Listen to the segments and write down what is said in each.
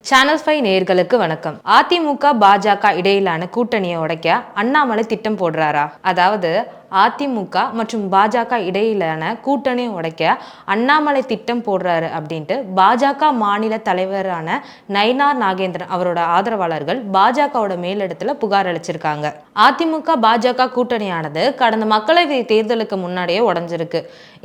Channel 5 நேயர்களுக்கு வணக்கம். அதிமுக பாஜக இடையிலான கூட்டணியை உடைக்க அண்ணாமலை திட்டம் போடுறாரா? அதாவது அதிமுக மற்றும் பாஜக இடையிலான கூட்டணியை உடைக்க அண்ணாமலை திட்டம் போடுறாரு அப்படின்ட்டு பாஜக மாநில தலைவரான நயினார் நாகேந்திரன் அவரோட ஆதரவாளர்கள் பாஜகவோட மேலிடத்துல புகார் அளிச்சிருக்காங்க. அதிமுக பாஜக கூட்டணியானது கடந்த மக்களவை தேர்தலுக்கு முன்னாடியே உடைஞ்சிருக்கு.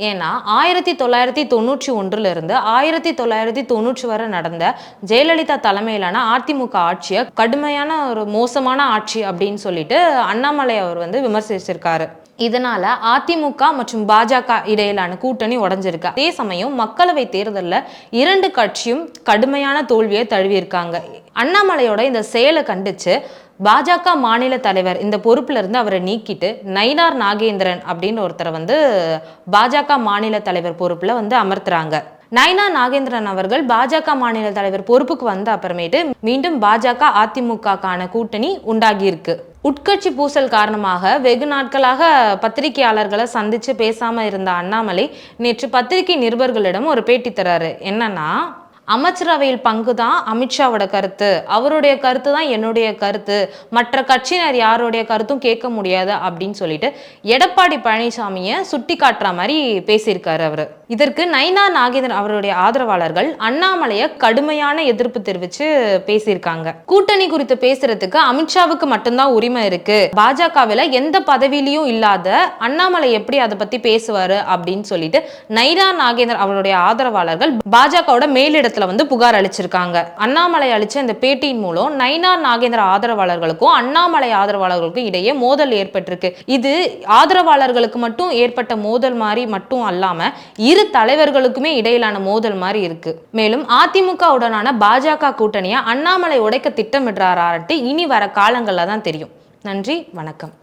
ஏன்னா 1991 இருந்து 1990 வரை நடந்த ஜெயலலிதா தலைமையிலான அதிமுக ஆட்சியை கடுமையான ஒரு மோசமான ஆட்சி அப்படின்னு சொல்லிட்டு அண்ணாமலை அவர் விமர்சிச்சிருக்காரு. இதனால அதிமுக மற்றும் பாஜக இடையிலான கூட்டணி உடைஞ்சிருக்கு. அதே சமயம் மக்களவை தேர்தலில் இரண்டு கட்சியும் கடுமையான தோல்வியை தழுவியிருக்காங்க. அண்ணாமலையோட இந்த செயலை கண்டிச்சு பாஜக மாநில தலைவர் இந்த பொறுப்புல இருந்து அவரை நீக்கிட்டு நயினார் நாகேந்திரன் அப்படின்னு ஒருத்தரை பாஜக மாநில தலைவர் பொறுப்புல அமர்த்துறாங்க. நயினார் நாகேந்திரன் அவர்கள் பாஜக மாநில தலைவர் பொறுப்புக்கு வந்த அப்புறமேட்டு மீண்டும் பாஜக அதிமுகக்கான கூட்டணி உண்டாகி இருக்கு. உட்கட்சி பூசல் காரணமாக வெகு நாட்களாக பத்திரிகையாளர்களை சந்திச்சு பேசாம இருந்த அண்ணாமலை நேற்று பத்திரிகை நிருபர்களிடம் ஒரு பேட்டி தராரு. என்னன்னா, அமைச்சரவையில் பங்கு தான் அமித்ஷாவோட கருத்து, அவருடைய கருத்து தான் என்னுடைய கருத்து, மற்ற கட்சியினர் யாருடைய கருத்தும் கேட்க முடியாது அப்படின்னு சொல்லிட்டு எடப்பாடி பழனிசாமியை சுட்டி காட்டுற மாதிரி பேசியிருக்காரு அவரு. இதற்கு நயினார் நாகேந்திரன் அவருடைய ஆதரவாளர்கள் அண்ணாமலையை கடுமையான எதிர்ப்பு தெரிவிச்சு பேசியிருக்காங்க. கூட்டணி குறித்து பேசுறதுக்கு அமித்ஷாவுக்கு மட்டும்தான் உரிமை இருக்கு, பாஜகவில் எந்த பதவியிலையும் இல்லாத அண்ணாமலை எப்படி அதை பத்தி பேசுவாரு அப்படின்னு சொல்லிட்டு நயினார் நாகேந்திரன் அவருடைய ஆதரவாளர்கள் பாஜகவோட மேலிடத்துல புகார் அளிச்சிருக்காங்க. அண்ணாமலை அளிச்ச இந்த பேட்டியின் மூலம் நயினார் நாகேந்திர ஆதரவாளர்களுக்கும் அண்ணாமலை ஆதரவாளர்களுக்கும் இடையே மோதல் ஏற்பட்டிருக்கு. இது ஆதரவாளர்களுக்கு மட்டும் ஏற்பட்ட மோதல் மாதிரி மட்டும் அல்லாம இரு தலைவர்களுக்குமே இடையிலான மோதல் மாதிரி இருக்கு. மேலும் அதிமுக உடனான பாஜக கூட்டணியை அண்ணாமலை உடைக்க திட்டமிடுறாரான்ட்டு இனி வர காலங்கள்ல தான் தெரியும். நன்றி, வணக்கம்.